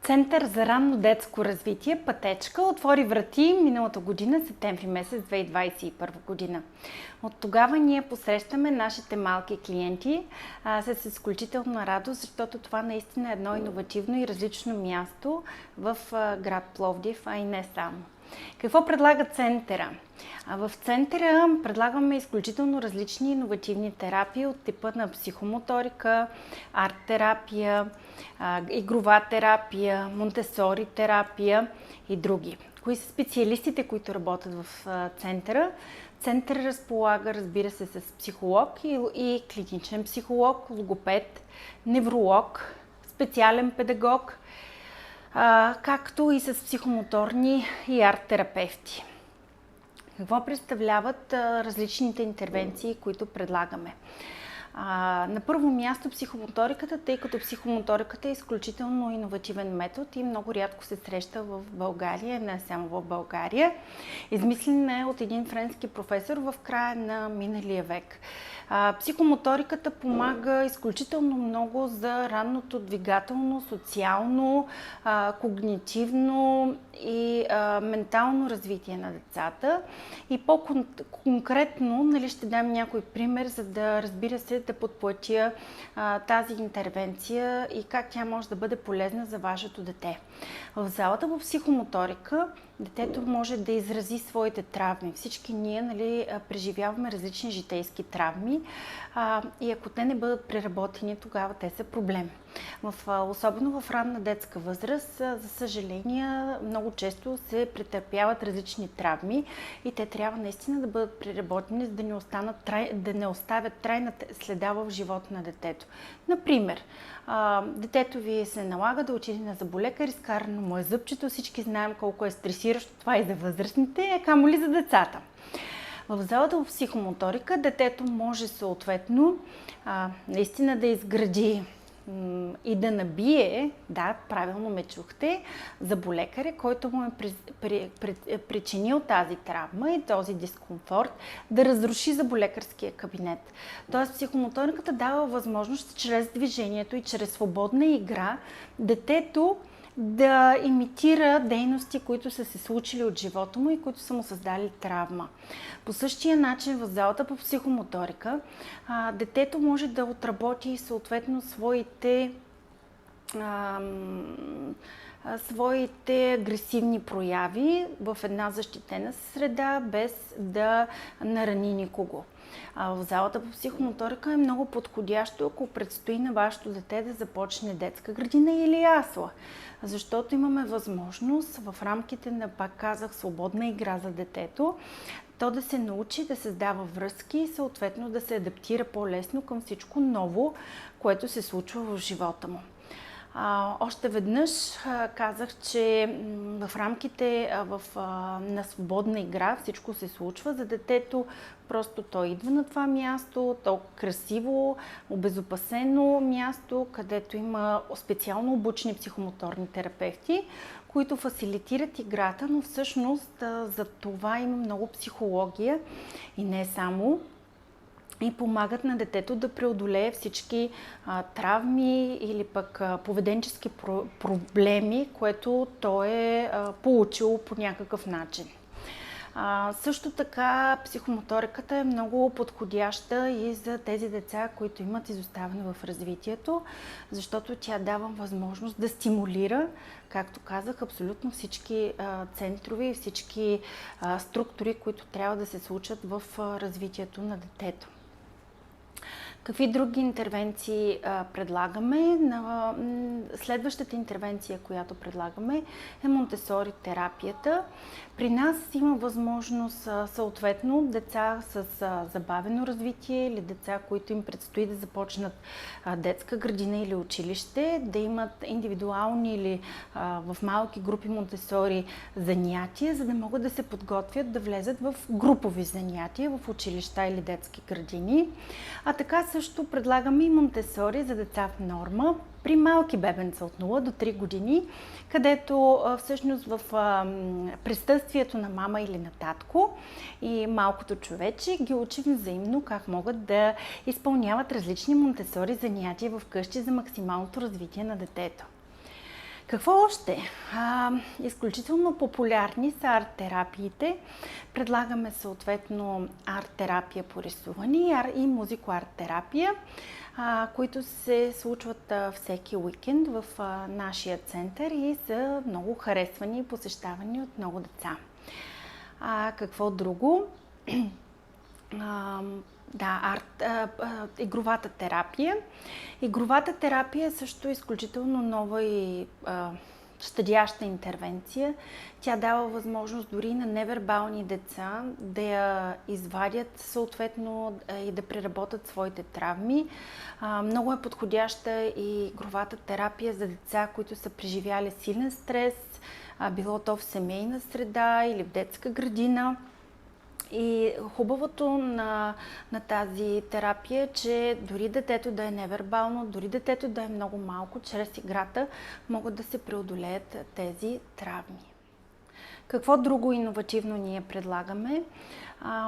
Център за ранно детско развитие Пътечка отвори врати миналата година, септември месец 2021 година. От тогава ние посрещаме нашите малки клиенти с изключителна радост, защото това наистина е едно иновативно и различно място в град Пловдив, а и не само. Какво предлага центъра? В центъра предлагаме изключително различни иновативни терапии от типа на психомоторика, арт-терапия, игрова терапия, Монтесори терапия и други. Кои са специалистите, които работят в центъра? Център разполага, разбира се, с психолог и клиничен психолог, логопед, невролог, специален педагог, както и с психомоторни и арт-терапевти. Какво представляват различните интервенции, които предлагаме? На първо място психомоториката, тъй като психомоториката е изключително иновативен метод и много рядко се среща в България, не само в България. Измислен е от един френски професор в края на миналия век. Психомоториката помага изключително много за ранното двигателно, социално, когнитивно и ментално развитие на децата. И по-конкретно ще дам някой пример, за да, разбира се, да подплатя тази интервенция и как тя може да бъде полезна за вашето дете. В залата по психомоторика детето може да изрази своите травми. Всички ние преживяваме различни житейски травми и ако те не бъдат преработени, тогава те са проблем. Особено в ранна детска възраст, за съжаление, много често се претърпяват различни травми и те трябва наистина да бъдат преработени, за да не оставят трайна следа в живота на детето. Например, детето ви се налага да отиде на зъболекар, изкарано му е зъбчето, всички знаем колко е стресиращо това и за възрастните, камо ли за децата. В залата по психомоторика детето може съответно наистина да изгради и да набие, да, правилно ме чухте, зъболекаря, който му е причинил тази травма и този дискомфорт, да разруши зъболекарския кабинет. Тоест психомоториката дава възможност чрез движението и чрез свободна игра детето да имитира дейности, които са се случили от живота му и които са му създали травма. По същия начин в залата по психомоторика детето може да отработи съответно своите агресивни прояви в една защитена среда, без да нарани никого. В залата по психомоторика е много подходящо, ако предстои на вашето дете да започне детска градина или ясла. Защото имаме възможност в рамките на, пак казах, свободна игра за детето, то да се научи да създава връзки и съответно да се адаптира по-лесно към всичко ново, което се случва в живота му. Още веднъж казах, че в рамките на свободна игра всичко се случва. За детето просто той идва на това място, то красиво, обезопасено място, където има специално обучени психомоторни терапевти, които фасилитират играта, но всъщност за това има много психология и не само. И помагат на детето да преодолее всички травми или пък поведенчески проблеми, което той е получил по някакъв начин. Също така психомоториката е много подходяща и за тези деца, които имат изоставане в развитието, защото тя дава възможност да стимулира, както казах, абсолютно всички центрове и всички структури, които трябва да се случат в развитието на детето. Какви други интервенции предлагаме? Следващата интервенция, която предлагаме, е Монтесори терапията. При нас има възможност съответно деца с забавено развитие или деца, които им предстои да започнат детска градина или училище, да имат индивидуални или в малки групи Монтесори занятия, за да могат да се подготвят да влезат в групови занятия в училища или детски градини. А така също предлагаме и Монтесори за деца в норма при малки бебенца от 0 до 3 години, където всъщност в присъствието на мама или на татко и малкото човече ги учим взаимно как могат да изпълняват различни Монтесори занятия в къщи за максималното развитие на детето. Какво още? Изключително популярни са арт-терапиите. Предлагаме съответно арт-терапия по рисуване и музико-арт-терапия, които се случват всеки уикенд в нашия център и са много харесвани и посещавани от много деца. Какво друго? Игровата терапия. Игровата терапия е също изключително нова и щадяща интервенция. Тя дава възможност дори на невербални деца да я извадят съответно и да преработят своите травми. Много е подходяща и игровата терапия за деца, които са преживяли силен стрес, било то в семейна среда или в детска градина. И хубавото на тази терапия е, че дори детето да е невербално, дори детето да е много малко, чрез играта могат да се преодолеят тези травми. Какво друго иновативно ние предлагаме?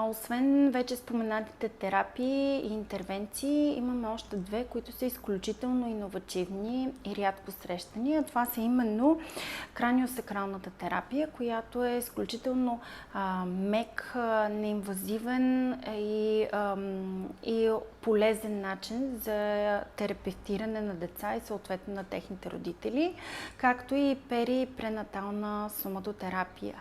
Освен вече споменатите терапии и интервенции, имаме още две, които са изключително иновативни и рядко срещани. Това са именно краниосакралната терапия, която е изключително мек, неинвазивен и полезен начин за терапевтиране на деца и съответно на техните родители, както и пренатална соматотерапия.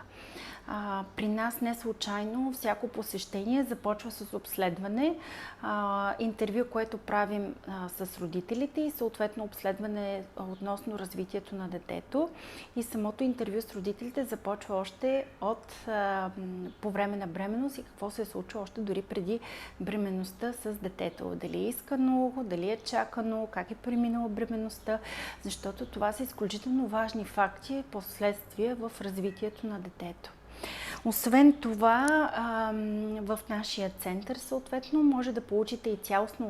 При нас не случайно всяко посещение започва с обследване, интервю, което правим с родителите и съответно обследване относно развитието на детето. И самото интервю с родителите започва още по време на бременност и какво се случва още дори преди бременността с детето. Дали е искано, дали е чакано, как е преминала бременността, защото това са изключително важни факти и последствия в развитието на детето. Освен това, в нашия център съответно може да получите и цялостна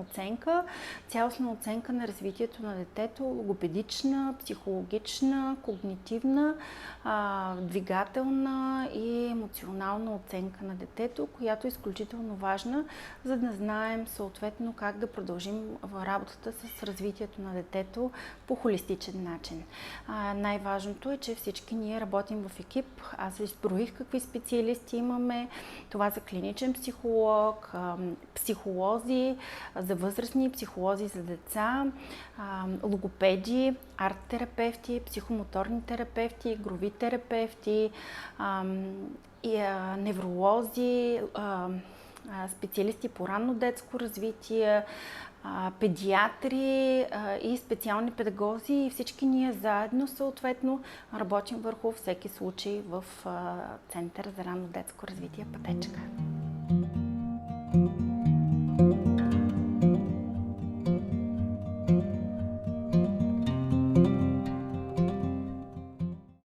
оценка на развитието на детето, логопедична, психологична, когнитивна, двигателна и емоционална оценка на детето, която е изключително важна, за да знаем съответно как да продължим в работата с развитието на детето по холистичен начин. Най-важното е, че всички ние работим в екип. Аз изброих какви специалисти имаме. Това за клиничен психолог, психолози за възрастни, психолози за деца, логопеди, арт-терапевти, психомоторни терапевти, игрови терапевти, невролози, специалисти по ранно детско развитие, педиатри и специални педагози и всички ние заедно съответно работим върху всеки случай в Център за ранно детско развитие Пътечка.